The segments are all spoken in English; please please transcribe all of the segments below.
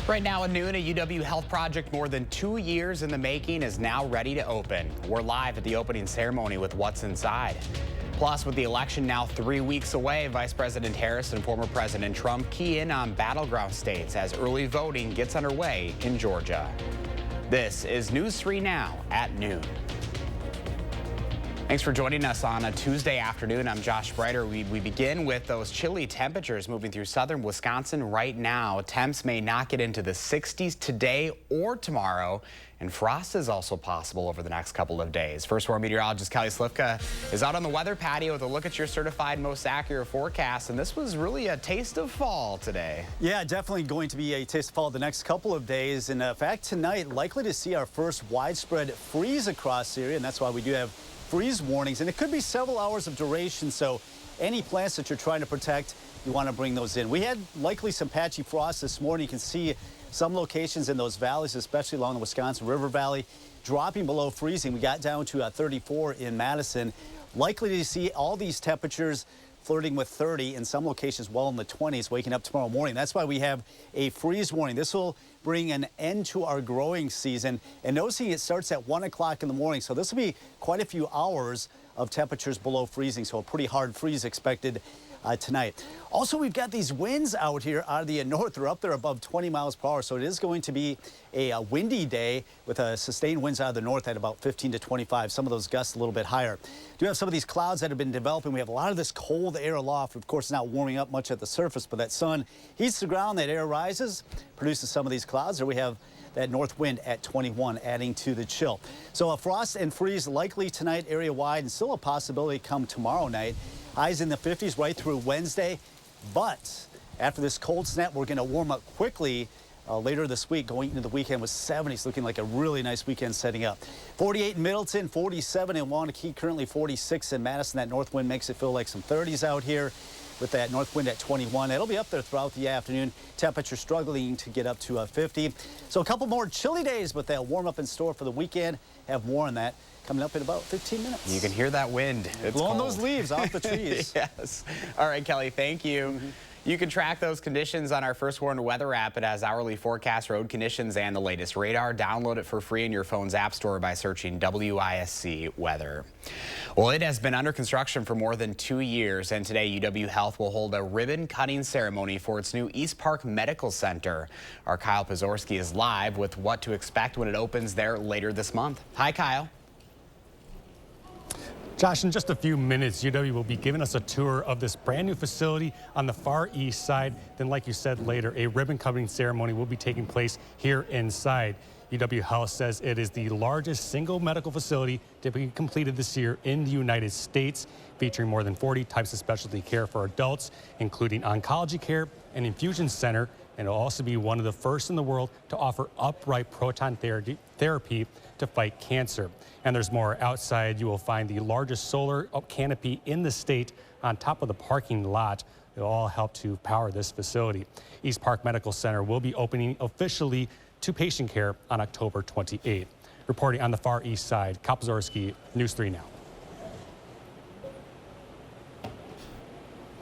Right now at noon, a UW Health project more than 2 years in the making is now ready to open. We're live at the opening ceremony with what's inside. Plus, with the election now 3 weeks away, Vice President Harris and former President Trump key in on battleground states as early voting gets underway in Georgia. This is News 3 Now at noon. Thanks for joining us on a Tuesday afternoon. I'm Josh Breiter. We begin with those chilly temperatures moving through southern Wisconsin right now. Temps may not get into the 60s today or tomorrow, and frost is also possible over the next couple of days. First Warn meteorologist Kelly Slifka is out on the weather patio with a look at your certified most accurate forecast, and this was really a taste of fall today. Yeah, definitely going to be a taste of fall the next couple of days. In fact, tonight, likely to see our first widespread freeze across the area, and that's why we do have freeze warnings, and it could be several hours of duration, so any plants that you're trying to protect, you want to bring those in. We had likely some patchy frost this morning. You can see some locations in those valleys, especially along the Wisconsin River Valley, dropping below freezing. We got down to 34 in Madison. Likely to see all these temperatures flirting with 30, in some locations well in the 20s, waking up tomorrow morning. That's why we have a freeze warning. This will bring an end to our growing season. And noticing it starts at 1 o'clock in the morning, so this will be quite a few hours of temperatures below freezing, so a pretty hard freeze expected tonight. Also, we've got these winds out here out of the north. They're up there above 20 miles per hour, so it is going to be a windy day with sustained winds out of the north at about 15 to 25. Some of those gusts a little bit higher. Do have some of these clouds that have been developing. We have a lot of this cold air aloft. Of course, not warming up much at the surface, but that sun heats the ground, that air rises, produces some of these clouds. There we have that north wind at 21, adding to the chill. So a frost and freeze likely tonight area-wide, and still a possibility come tomorrow night. Highs in the 50s right through Wednesday. But after this cold snap, we're going to warm up quickly later this week, going into the weekend with 70s, looking like a really nice weekend setting up. 48 in Middleton, 47 in Waunakee, currently 46 in Madison. That north wind makes it feel like some 30s out here with that north wind at 21. It'll be up there throughout the afternoon. Temperature struggling to get up to 50. So a couple more chilly days, but they'll warm up in store for the weekend. Have more on that coming up in about 15 minutes. You can hear that wind. It's blowing cold. those leaves off the trees. Yes. All right, Kelly, thank you. You can track those conditions on our First Warn weather app. It has hourly forecast, road conditions, and the latest radar. Download it for free in your phone's app store by searching WISC weather. Well, it has been under construction for more than 2 years, and today UW Health will hold a ribbon-cutting ceremony for its new East Park Medical Center. Our Kyle Pazorski is live with what to expect when it opens there later this month. Hi, Kyle. Josh, in just a few minutes, UW will be giving us a tour of this brand new facility on the far east side. Then, like you said later, a ribbon cutting ceremony will be taking place here inside. UW Health says it is the largest single medical facility to be completed this year in the United States, featuring more than 40 types of specialty care for adults, including oncology care and infusion center. And it'll also be one of the first in the world to offer upright proton therapy to fight cancer. And there's more outside. You will find the largest solar canopy in the state on top of the parking lot. It'll all help to power this facility. East Park Medical Center will be opening officially to patient care on October 28th. Reporting on the far east side, Kyle Pazorski, News 3 Now.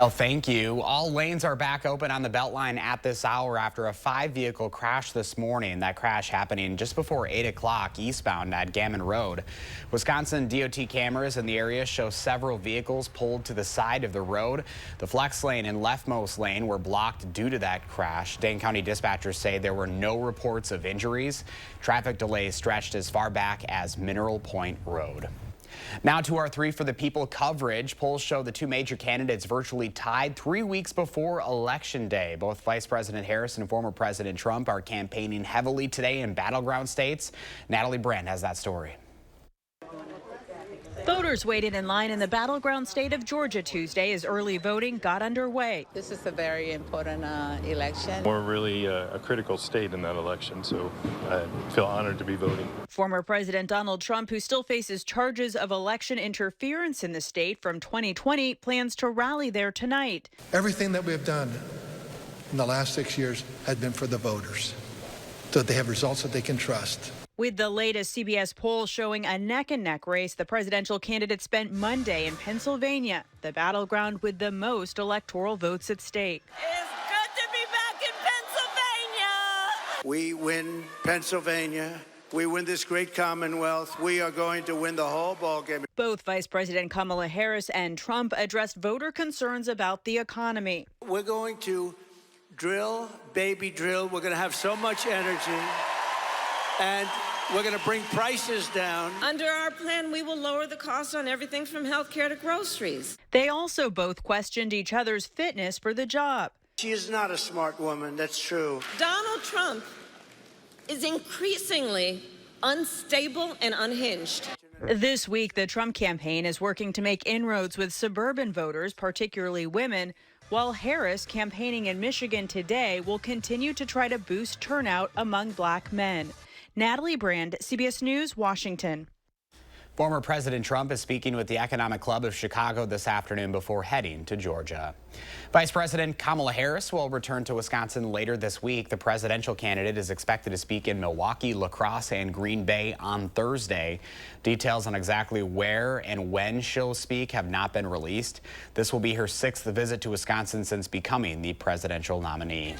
Oh, thank you. All lanes are back open on the Beltline at this hour after a 5-vehicle crash this morning. That crash happening just before 8 o'clock eastbound at Gammon Road. Wisconsin DOT cameras in the area show several vehicles pulled to the side of the road. The flex lane and leftmost lane were blocked due to that crash. Dane County dispatchers say there were no reports of injuries. Traffic delays stretched as far back as Mineral Point Road. Now to our 3 for the People coverage. Polls show the 2 major candidates virtually tied 3 weeks before Election Day. Both Vice President Harris and former President Trump are campaigning heavily today in battleground states. Natalie Brand has that story. Voters waited in line in the battleground state of Georgia Tuesday as early voting got underway. This is a very important election. We're really a critical state in that election, so I feel honored to be voting. Former President Donald Trump, who still faces charges of election interference in the state from 2020, plans to rally there tonight. Everything that we have done in the last 6 years has been for the voters, so that they have results that they can trust. With the latest CBS poll showing a neck-and-neck race, the presidential candidate spent Monday in Pennsylvania, the battleground with the most electoral votes at stake. It's good to be back in Pennsylvania. We win Pennsylvania. We win this great Commonwealth. We are going to win the whole ballgame. Both Vice President Kamala Harris and Trump addressed voter concerns about the economy. We're going to drill, baby drill. We're going to have so much energy. And we're going to bring prices down. Under our plan, we will lower the cost on everything from health care to groceries. They also both questioned each other's fitness for the job. She is not a smart woman. That's true. Donald Trump is increasingly unstable and unhinged. This week, the Trump campaign is working to make inroads with suburban voters, particularly women, while Harris, campaigning in Michigan today, will continue to try to boost turnout among black men. Natalie Brand, CBS News, Washington. Former President Trump is speaking with the Economic Club of Chicago this afternoon before heading to Georgia. Vice President Kamala Harris will return to Wisconsin later this week. The presidential candidate is expected to speak in Milwaukee, La Crosse, and Green Bay on Thursday. Details on exactly where and when she'll speak have not been released. This will be her 6th visit to Wisconsin since becoming the presidential nominee.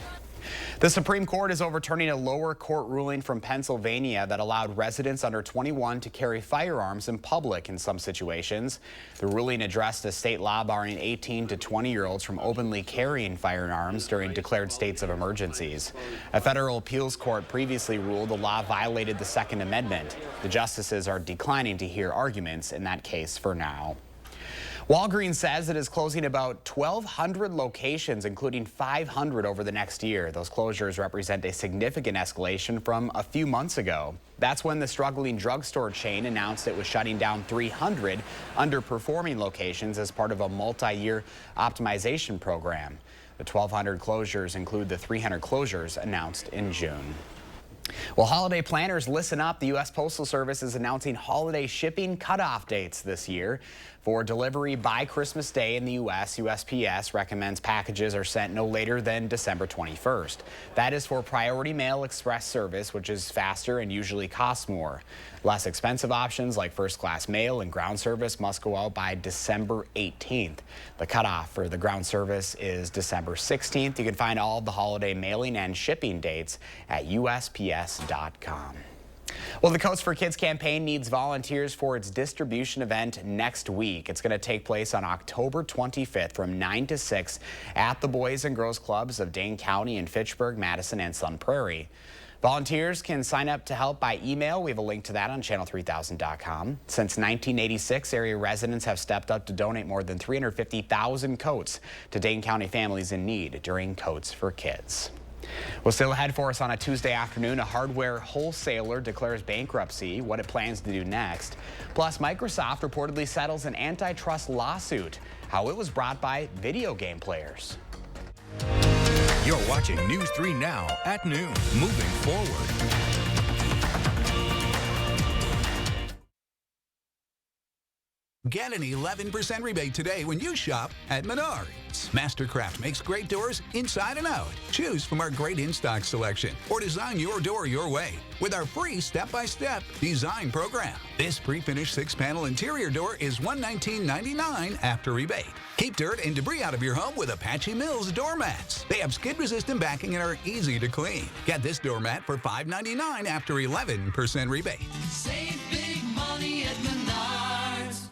The Supreme Court is overturning a lower court ruling from Pennsylvania that allowed residents under 21 to carry firearms in public in some situations. The ruling addressed a state law barring 18 to 20-year-olds from openly carrying firearms during declared states of emergencies. A federal appeals court previously ruled the law violated the Second Amendment. The justices are declining to hear arguments in that case for now. Walgreens says it is closing about 1,200 locations, including 500 over the next year. Those closures represent a significant escalation from a few months ago. That's when the struggling drugstore chain announced it was shutting down 300 underperforming locations as part of a multi-year optimization program. The 1,200 closures include the 300 closures announced in June. Well, holiday planners, listen up. The U.S. Postal Service is announcing holiday shipping cutoff dates this year. For delivery by Christmas Day in the U.S., USPS recommends packages are sent no later than December 21st. That is for Priority Mail Express service, which is faster and usually costs more. Less expensive options like first-class mail and ground service must go out by December 18th. The cutoff for the ground service is December 16th. You can find all of the holiday mailing and shipping dates at USPS.com. Well, the Coats for Kids campaign needs volunteers for its distribution event next week. It's going to take place on October 25th from 9 to 6 at the Boys and Girls Clubs of Dane County in Fitchburg, Madison, and Sun Prairie. Volunteers can sign up to help by email. We have a link to that on channel3000.com. Since 1986, area residents have stepped up to donate more than 350,000 coats to Dane County families in need during Coats for Kids. Well, still ahead for us on a Tuesday afternoon, a hardware wholesaler declares bankruptcy, what it plans to do next. Plus, Microsoft reportedly settles an antitrust lawsuit, how it was brought by video game players. You're watching News 3 Now at noon. Moving forward. Get an 11% rebate today when you shop at Menards. Mastercraft makes great doors inside and out. Choose from our great in-stock selection or design your door your way with our free step-by-step design program. This pre-finished 6-panel interior door is $119.99 after rebate. Keep dirt and debris out of your home with Apache Mills doormats. They have skid-resistant backing and are easy to clean. Get this doormat for $5.99 after 11% rebate. Save big money at Menards.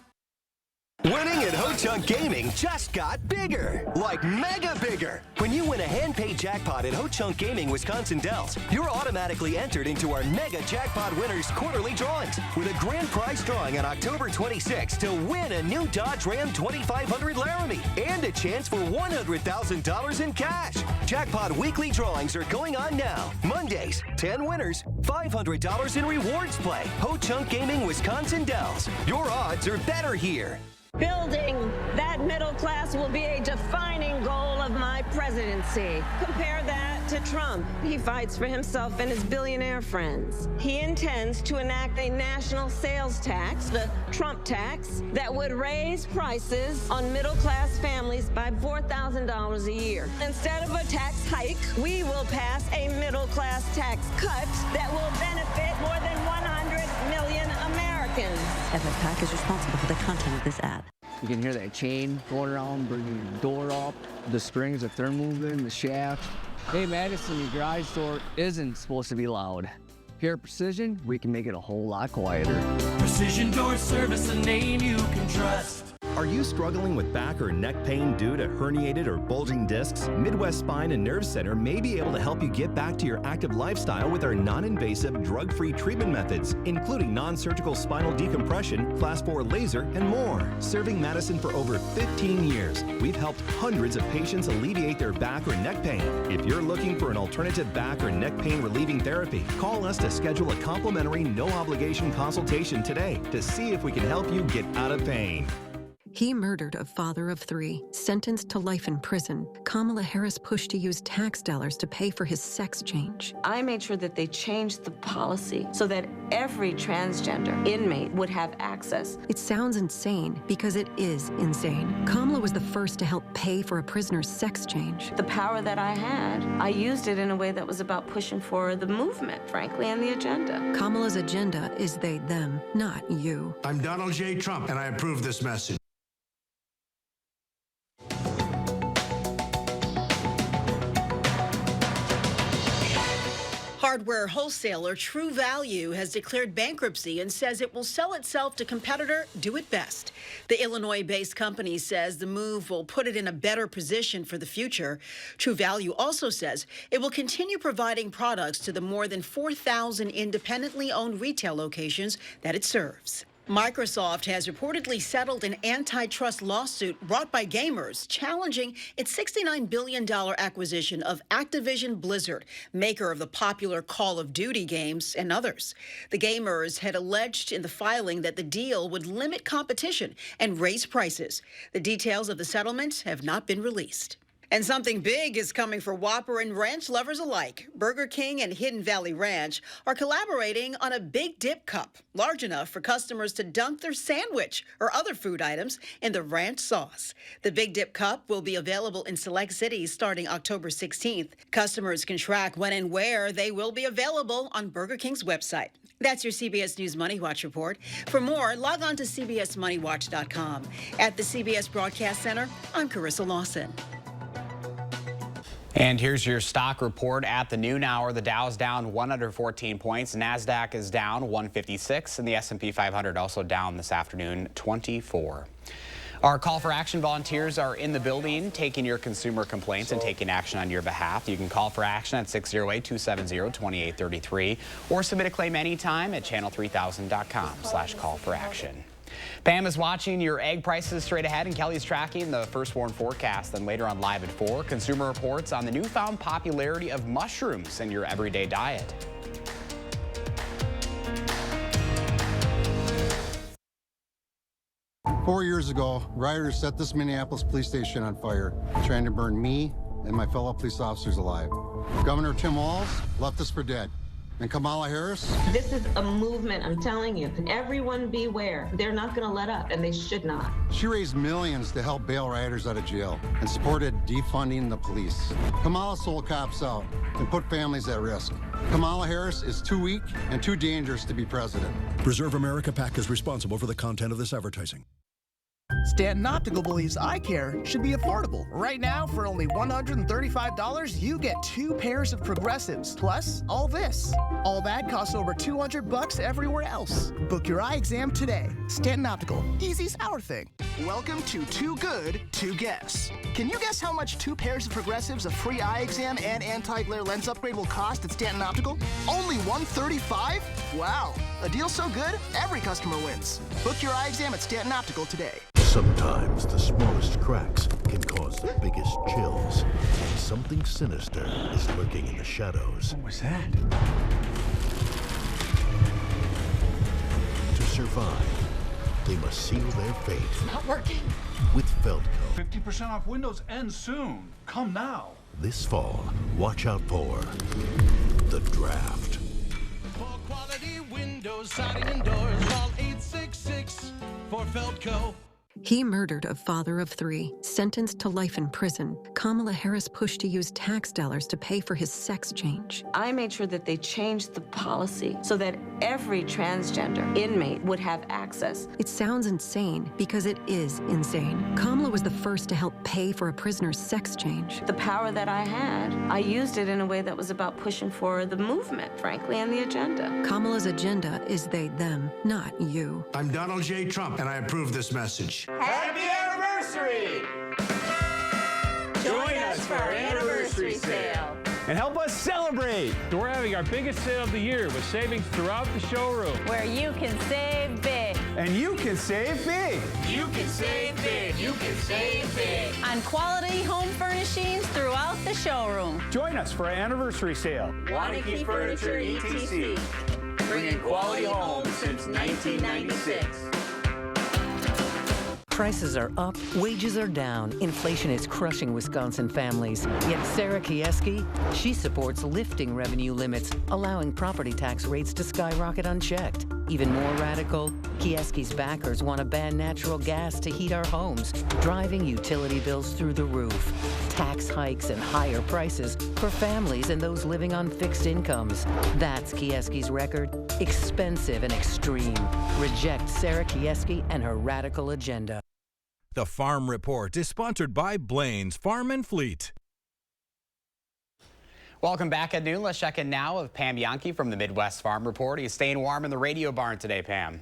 Winning at Ho-Chunk Gaming just got bigger, like mega bigger. When you win a hand-paid jackpot at Ho-Chunk Gaming Wisconsin Dells, you're automatically entered into our Mega Jackpot Winners quarterly drawings with a grand prize drawing on October 26th to win a new Dodge Ram 2500 Laramie and a chance for $100,000 in cash. Jackpot weekly drawings are going on now. Mondays, 10 winners, $500 in rewards play. Ho-Chunk Gaming Wisconsin Dells. Your odds are better here. Building that middle class will be a defining goal of my presidency. Compare that to Trump. He fights for himself and his billionaire friends. He intends to enact a national sales tax, the Trump tax, that would raise prices on middle-class families by $4,000 a year. Instead of a tax hike, we will pass a middle-class tax cut that will benefit more than 100 million Americans. FFPAC is responsible for the content of this ad. You can hear that chain going around, bringing your door up, the springs, if they're moving, the shaft. Hey, Madison, your garage door isn't supposed to be loud. Here at Precision, we can make it a whole lot quieter. Precision Door Service, a name you can trust. Are you struggling with back or neck pain due to herniated or bulging discs? Midwest Spine and Nerve Center may be able to help you get back to your active lifestyle with our non-invasive, drug-free treatment methods, including non-surgical spinal decompression, Class 4 laser, and more. Serving Madison for over 15 years, we've helped hundreds of patients alleviate their back or neck pain. If you're looking for an alternative back or neck pain relieving therapy, call us to schedule a complimentary, no-obligation consultation today to see if we can help you get out of pain. He murdered a father of 3, sentenced to life in prison. Kamala Harris pushed to use tax dollars to pay for his sex change. I made sure that they changed the policy so that every transgender inmate would have access. It sounds insane because it is insane. Kamala was the first to help pay for a prisoner's sex change. The power that I had, I used it in a way that was about pushing for the movement, frankly, and the agenda. Kamala's agenda is they, them, not you. I'm Donald J. Trump, and I approve this message. Hardware wholesaler True Value has declared bankruptcy and says it will sell itself to competitor Do It Best. The Illinois-based company says the move will put it in a better position for the future. True Value also says it will continue providing products to the more than 4,000 independently owned retail locations that it serves. Microsoft has reportedly settled an antitrust lawsuit brought by gamers challenging its $69 billion acquisition of Activision Blizzard, maker of the popular Call of Duty games and others. The gamers had alleged in the filing that the deal would limit competition and raise prices. The details of the settlement have not been released. And something big is coming for Whopper and ranch lovers alike. Burger King and Hidden Valley Ranch are collaborating on a big dip cup, large enough for customers to dunk their sandwich or other food items in the ranch sauce. The Big Dip Cup will be available in select cities starting October 16th. Customers can track when and where they will be available on Burger King's website. That's your CBS News Money Watch report. For more, log on to CBSMoneyWatch.com. At the CBS Broadcast Center, I'm Carissa Lawson. And here's your stock report at the noon hour. The Dow's down 114 points. NASDAQ is down 156, and the S&P 500 also down this afternoon 24. Our call for action volunteers are in the building taking your consumer complaints and taking action on your behalf. You can call for action at 608-270-2833 or submit a claim anytime at channel3000.com/call-for-action. Pam is watching your egg prices straight ahead, and Kelly's tracking the first warn forecast. Then later on Live at 4, consumer reports on the newfound popularity of mushrooms in your everyday diet. Four years ago, rioters set this Minneapolis police station on fire, trying to burn me and my fellow police officers alive. Governor Tim Walz left us for dead. And Kamala Harris? This is a movement, I'm telling you. Everyone beware. They're not going to let up, and they should not. She raised millions to help bail rioters out of jail and supported defunding the police. Kamala sold cops out and put families at risk. Kamala Harris is too weak and too dangerous to be president. Preserve America PAC is responsible for the content of this advertising. Stanton Optical believes eye care should be affordable. Right now, for only $135, you get 2 pairs of progressives, plus all this. All that costs over $200 everywhere else. Book your eye exam today. Stanton Optical, easy's our thing. Welcome to Too Good to Guess. Can you guess how much 2 pairs of progressives, a free eye exam, and anti-glare lens upgrade will cost at Stanton Optical? Only $135? Wow, a deal so good, every customer wins. Book your eye exam at Stanton Optical today. Sometimes the smallest cracks can cause the biggest chills. And something sinister is lurking in the shadows. What was that? To survive, they must seal their fate. Not working. With Feldco. 50% off Windows ends soon. Come now. This fall, watch out for The Draft. For quality windows, siding, and doors, call 866 for Feldco. He murdered a father of 3, sentenced to life in prison. Kamala Harris pushed to use tax dollars to pay for his sex change. I made sure that they changed the policy so that every transgender inmate would have access. It sounds insane because it is insane. Kamala was the first to help pay for a prisoner's sex change. The power that I had, I used it in a way that was about pushing for the movement, frankly, and the agenda. Kamala's agenda is they, them, not you. I'm Donald J. Trump, and I approve this message. Happy anniversary! Join us for our anniversary sale. And help us celebrate. We're having our biggest sale of the year with savings throughout the showroom. Where you can save big. And you can save big. You can save big. You can save big. On quality home furnishings throughout the showroom. Join us for our anniversary sale. Wanakee Furniture ETC. Bringing quality homes since 1996. Prices are up, wages are down, inflation is crushing Wisconsin families. Yet Sarah Kieski, she supports lifting revenue limits, allowing property tax rates to skyrocket unchecked. Even more radical, Kieski's backers want to ban natural gas to heat our homes, driving utility bills through the roof. Tax hikes and higher prices for families and those living on fixed incomes. That's Kieski's record. Expensive and extreme. Reject Sarah Kieski and her radical agenda. The Farm Report is sponsored by Blaine's Farm and Fleet. Welcome back at noon. Let's check in now with Pam Yankee from the Midwest Farm Report. He's staying warm in the radio barn today, Pam.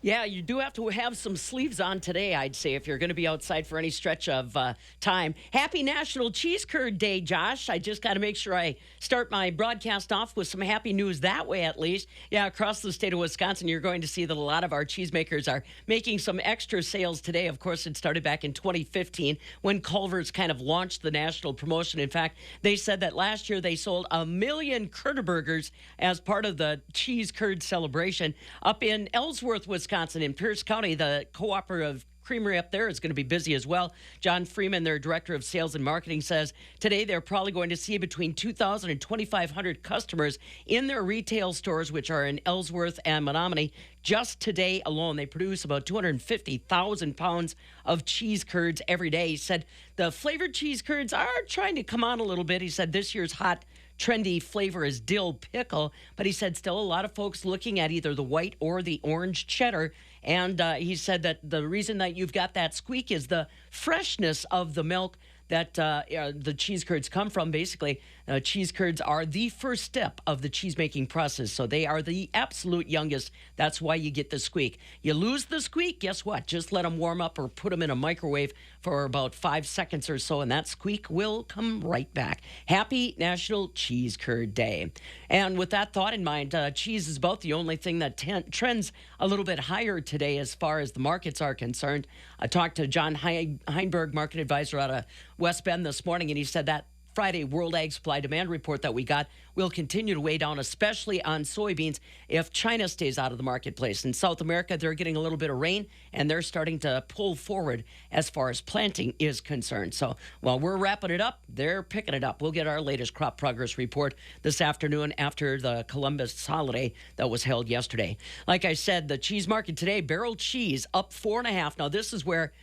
Yeah, you do have to have some sleeves on today, I'd say, if you're going to be outside for any stretch of time. Happy National Cheese Curd Day, Josh. I just got to make sure I start my broadcast off with some happy news that way, at least. Yeah, across the state of Wisconsin, you're going to see that a lot of our cheesemakers are making some extra sales today. Of course, it started back in 2015 when Culver's kind of launched the national promotion. In fact, they said that last year they sold 1 million Curd burgers as part of the cheese curd celebration. Up in Ellsworth, Wisconsin, in Pierce County, the cooperative creamery up there is going to be busy as well. John Freeman, their director of sales and marketing, says today they're probably going to see between 2,000 and 2,500 customers in their retail stores, which are in Ellsworth and Menominee. Just today alone, they produce about 250,000 pounds of cheese curds every day. He said the flavored cheese curds are trying to come on a little bit. He said this year's hot trendy flavor is dill pickle, but he said still a lot of folks looking at either the white or the orange cheddar. And he said that the reason that you've got that squeak is the freshness of the milk that the cheese curds come from. Basically, cheese curds are the first step of the cheese-making process, so they are the absolute youngest. That's why you get the squeak. You lose the squeak, guess what? Just let them warm up or put them in a microwave for about 5 seconds or so, and that squeak will come right back. Happy National Cheese Curd Day. And with that thought in mind, cheese is about the only thing that trends a little bit higher today as far as the markets are concerned. I talked to John Heinberg, market advisor out of West Bend this morning, and he said that Friday World Ag Supply Demand report that we got will continue to weigh down, especially on soybeans, if China stays out of the marketplace. In South America, they're getting a little bit of rain, and they're starting to pull forward as far as planting is concerned. So while we're wrapping it up, they're picking it up. We'll get our latest crop progress report this afternoon after the Columbus holiday that was held yesterday. Like I said, the cheese market today, barrel cheese up 4.5. Now, this is where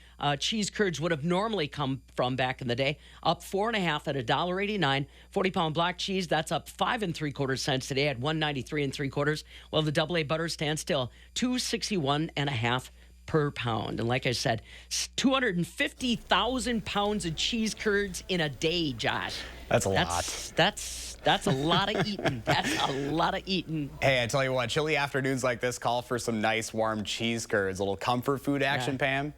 cheese curds would have normally come from back in the day, up 4.5 at $1.89. 40-pound block cheese, that's up 5 3/4 cents today at $1.93 3/4. Well, the AA butter stands still, $2.61.5 per pound. And like I said, 250,000 pounds of cheese curds in a day, Josh. That's a lot. That's a lot of eating. That's a lot of eating. Hey, I tell you what, chilly afternoons like this call for some nice warm cheese curds. A little comfort food action, Pam.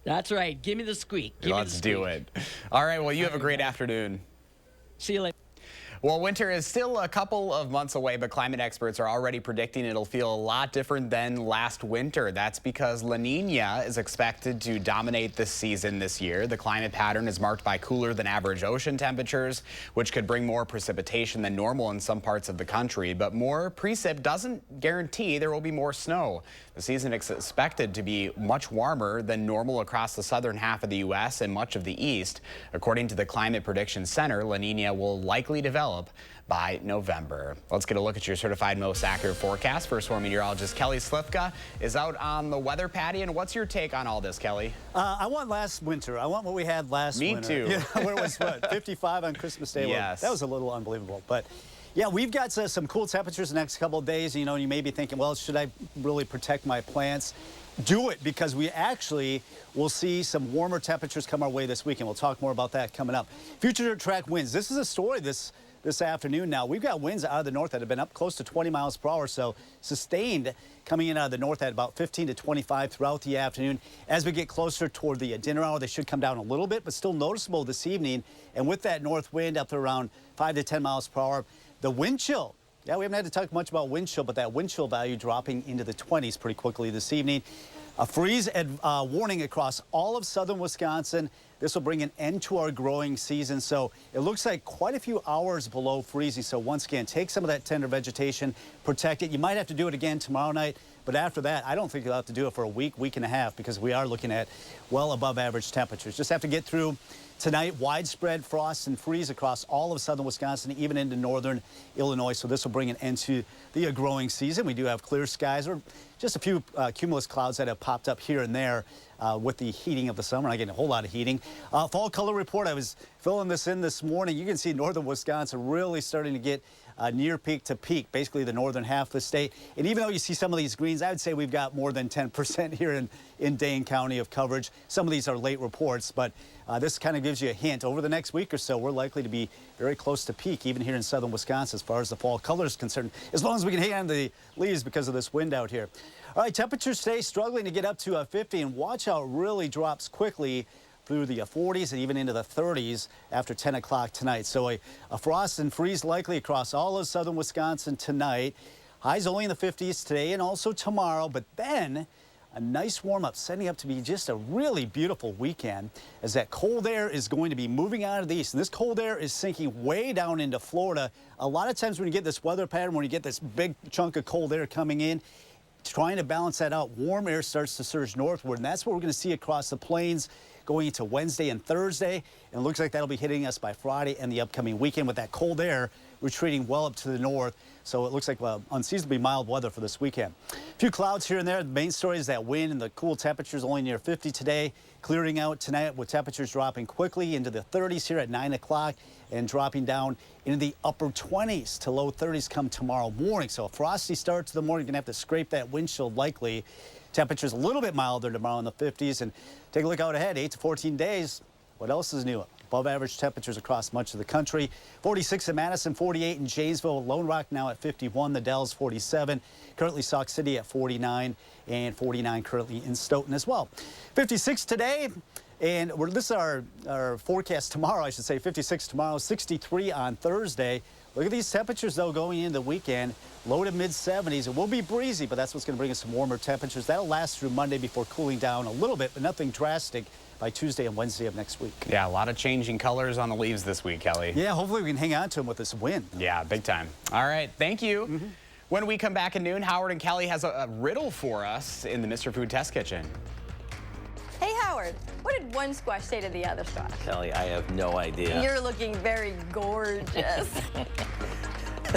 That's right. Give me the squeak. Let's do it. All right, well, you have a great afternoon. See you later. Well, winter is still a couple of months away, but climate experts are already predicting it'll feel a lot different than last winter. That's because La Niña is expected to dominate this season this year. The climate pattern is marked by cooler than average ocean temperatures, which could bring more precipitation than normal in some parts of the country. But more precip doesn't guarantee there will be more snow. The season is expected to be much warmer than normal across the southern half of the U.S. and much of the east. According to the Climate Prediction Center, La Niña will likely develop develop by November. Let's get a look at your certified most accurate forecast. First Warn meteorologist Kelly Slifka is out on the weather patty. And what's your take on all this, Kelly? I want last winter. I want what we had last winter. Me too. Yeah, where it was, what, 55 on Christmas Day? Yes. Well, that was a little unbelievable. But yeah, we've got some cool temperatures the next couple of days. You know, you may be thinking, well, should I really protect my plants? Do it, because we actually will see some warmer temperatures come our way this weekend. We'll talk more about that coming up. Future track winds. This is a story this afternoon now. We've got winds out of the north that have been up close to 20 miles per hour, so sustained coming in out of the north at about 15 to 25 throughout the afternoon. As we get closer toward the dinner hour, they should come down a little bit, but still noticeable this evening. And with that north wind up to around 5 to 10 miles per hour, the wind chill. Yeah, we haven't had to talk much about wind chill, but that wind chill value dropping into the 20s pretty quickly this evening. A freeze warning across all of southern Wisconsin. This will bring an end to our growing season. So it looks like quite a few hours below freezing. So once again, take some of that tender vegetation, protect it. You might have to do it again tomorrow night. But after that, I don't think you'll have to do it for a week, week and a half, because we are looking at well above average temperatures. Just have to get through tonight. Widespread frost and freeze across all of southern Wisconsin, even into northern Illinois. So this will bring an end to the growing season. We do have clear skies, or just a few cumulus clouds that have popped up here and there with the heating of the summer. I get a whole lot of heating. Fall color report, I was filling this in this morning. You can see northern Wisconsin really starting to get near peak to peak, basically the northern half of the state. And even though you see some of these greens, I would say we've got more than 10% here in Dane County of coverage. Some of these are late reports, but this kind of gives you a hint. Over the next week or so, we're likely to be very close to peak, even here in southern Wisconsin, as far as the fall color is concerned, as long as we can hang on to the leaves because of this wind out here. All right, temperatures today struggling to get up to 50, and watch how it really drops quickly through the 40s and even into the 30s after 10 o'clock tonight. So a frost and freeze likely across all of southern Wisconsin tonight. Highs only in the 50s today and also tomorrow, but then a nice warm up setting up to be just a really beautiful weekend, as that cold air is going to be moving out of the east. And this cold air is sinking way down into Florida. A lot of times when you get this weather pattern, when you get this big chunk of cold air coming in, trying to balance that out, warm air starts to surge northward, and that's what we're going to see across the plains going into Wednesday and Thursday. And it looks like that'll be hitting us by Friday and the upcoming weekend, with that cold air retreating well up to the north. So it looks like unseasonably mild weather for this weekend. A few clouds here and there. The main story is that wind and the cool temperatures only near 50 today. Clearing out tonight with temperatures dropping quickly into the 30s here at 9 o'clock and dropping down into the upper 20s to low 30s come tomorrow morning. So a frosty start to the morning. You're going to have to scrape that wind chill likely. Temperatures a little bit milder tomorrow in the 50s. And take a look out ahead, 8 to 14 days. What else is new? Above average temperatures across much of the country. 46 in Madison, 48 in Janesville. Lone Rock now at 51. The Dells 47. Currently Sauk City at 49, and 49 currently in Stoughton as well. 56 today. And this is our forecast tomorrow, I should say. 56 tomorrow, 63 on Thursday. Look at these temperatures, though, going into the weekend. Low to mid-70s. It will be breezy, but that's what's going to bring us some warmer temperatures. That'll last through Monday before cooling down a little bit, but nothing drastic by Tuesday and Wednesday of next week. Yeah, a lot of changing colors on the leaves this week, Kelly. Yeah, hopefully we can hang on to them with this wind. Yeah, big time. All right, thank you. When we come back at noon, Howard and Kelly has a riddle for us in the Mr. Food Test Kitchen. Hey, Howard, what did one squash say to the other squash? Kelly, I have no idea. You're looking very gorgeous.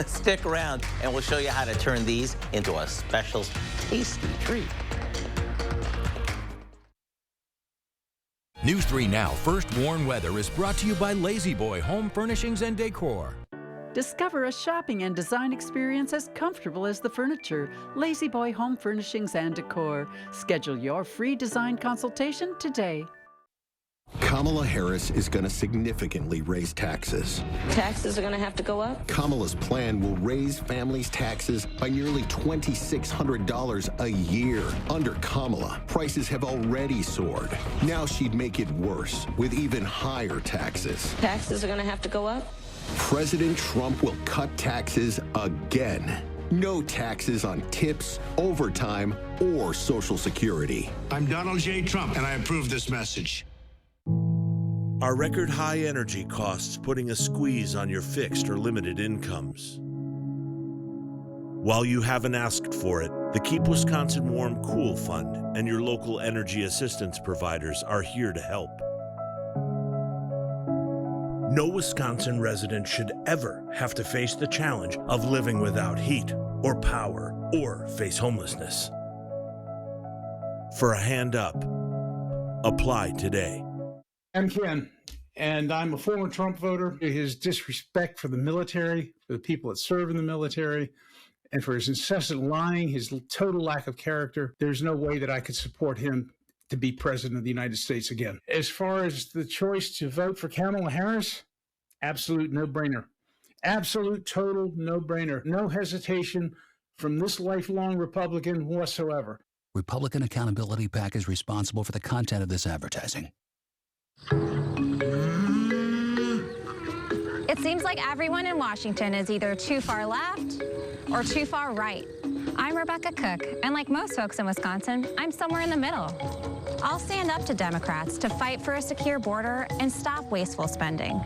Stick around, and we'll show you how to turn these into a special tasty treat. News 3 Now First Warn Weather is brought to you by Lazy Boy Home Furnishings and Decor. Discover a shopping and design experience as comfortable as the furniture. Lazy Boy Home Furnishings and Decor. Schedule your free design consultation today. Kamala Harris is going to significantly raise taxes. Taxes are going to have to go up? Kamala's plan will raise families' taxes by nearly $2,600 a year. Under Kamala, prices have already soared. Now she'd make it worse with even higher taxes. Taxes are going to have to go up? President Trump will cut taxes again. No taxes on tips, overtime, or Social Security. I'm Donald J. Trump, and I approve this message. Are record high energy costs putting a squeeze on your fixed or limited incomes? While you haven't asked for it, the Keep Wisconsin Warm Cool Fund and your local energy assistance providers are here to help. No Wisconsin resident should ever have to face the challenge of living without heat or power or face homelessness. For a hand up, apply today. I'm Ken, and I'm a former Trump voter. His disrespect for the military, for the people that serve in the military, and for his incessant lying, his total lack of character, there's no way that I could support him to be president of the United States again. As far as the choice to vote for Kamala Harris, absolute no-brainer. Absolute, total no-brainer. No hesitation from this lifelong Republican whatsoever. Republican Accountability PAC is responsible for the content of this advertising. It seems like everyone in Washington is either too far left or too far right. I'm Rebecca Cook, and like most folks in Wisconsin, I'm somewhere in the middle. I'll stand up to Democrats to fight for a secure border and stop wasteful spending.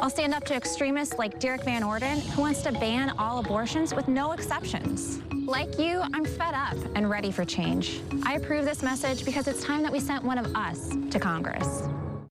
I'll stand up to extremists like Derek Van Orden, who wants to ban all abortions with no exceptions. Like you, I'm fed up and ready for change. I approve this message because it's time that we sent one of us to Congress.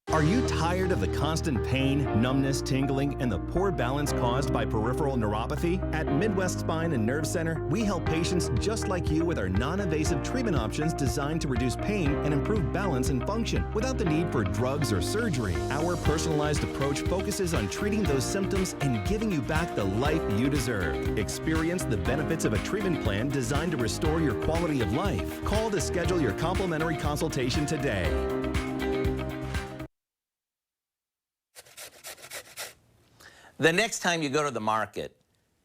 Are you tired of the constant pain, numbness, tingling, and the poor balance caused by peripheral neuropathy? At Midwest Spine and Nerve Center, we help patients just like you with our non-invasive treatment options designed to reduce pain and improve balance and function without the need for drugs or surgery. Our personalized approach focuses on treating those symptoms and giving you back the life you deserve. Experience the benefits of a treatment plan designed to restore your quality of life. Call to schedule your complimentary consultation today. The next time you go to the market,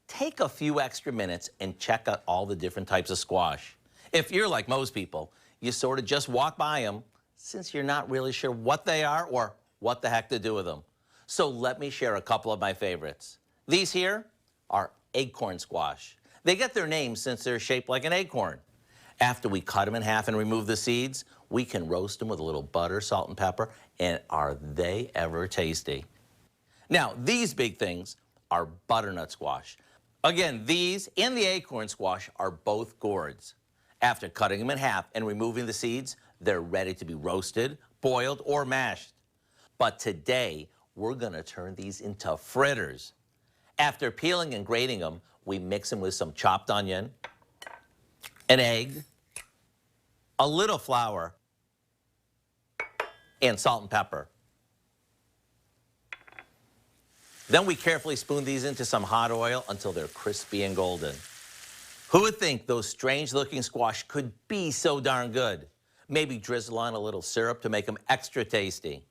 take a few extra minutes and check out all the different types of squash. If you're like most people, you sort of just walk by them since you're not really sure what they are or what the heck to do with them. So let me share a couple of my favorites. These here are acorn squash. They get their name since they're shaped like an acorn. After we cut them in half and remove the seeds, we can roast them with a little butter, salt, and pepper, and are they ever tasty? Now, these big things are butternut squash. Again, these and the acorn squash are both gourds. After cutting them in half and removing the seeds, they're ready to be roasted, boiled, or mashed. But today, we're gonna turn these into fritters. After peeling and grating them, we mix them with some chopped onion, an egg, a little flour, and salt and pepper. Then we carefully spoon these into some hot oil until they're crispy and golden. Who would think those strange-looking squash could be so darn good? Maybe drizzle on a little syrup to make them extra tasty.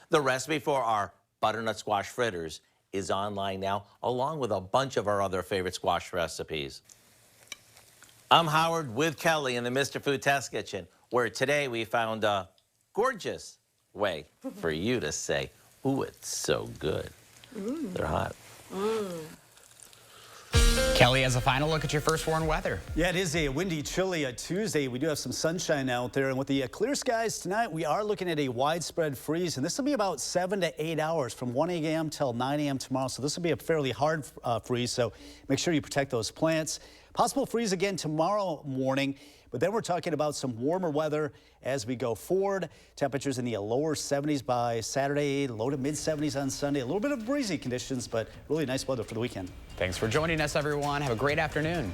The recipe for our butternut squash fritters is online now, along with a bunch of our other favorite squash recipes. I'm Howard with Kelly in the Mr. Food Test Kitchen, where today we found a gorgeous way for you to say, ooh, it's so good. They're hot. Kelly has a final look at your first warned weather. Yeah, it is a windy, chilly Tuesday. We do have some sunshine out there. And with the clear skies tonight, we are looking at a widespread freeze. And this will be about 7 to 8 hours from 1 a.m. till 9 a.m. tomorrow. So this will be a fairly hard freeze. So make sure you protect those plants. Possible freeze again tomorrow morning. But then we're talking about some warmer weather as we go forward. Temperatures in the lower 70s by Saturday, low to mid 70s on Sunday. A little bit of breezy conditions, but really nice weather for the weekend. Thanks for joining us, everyone. Have a great afternoon.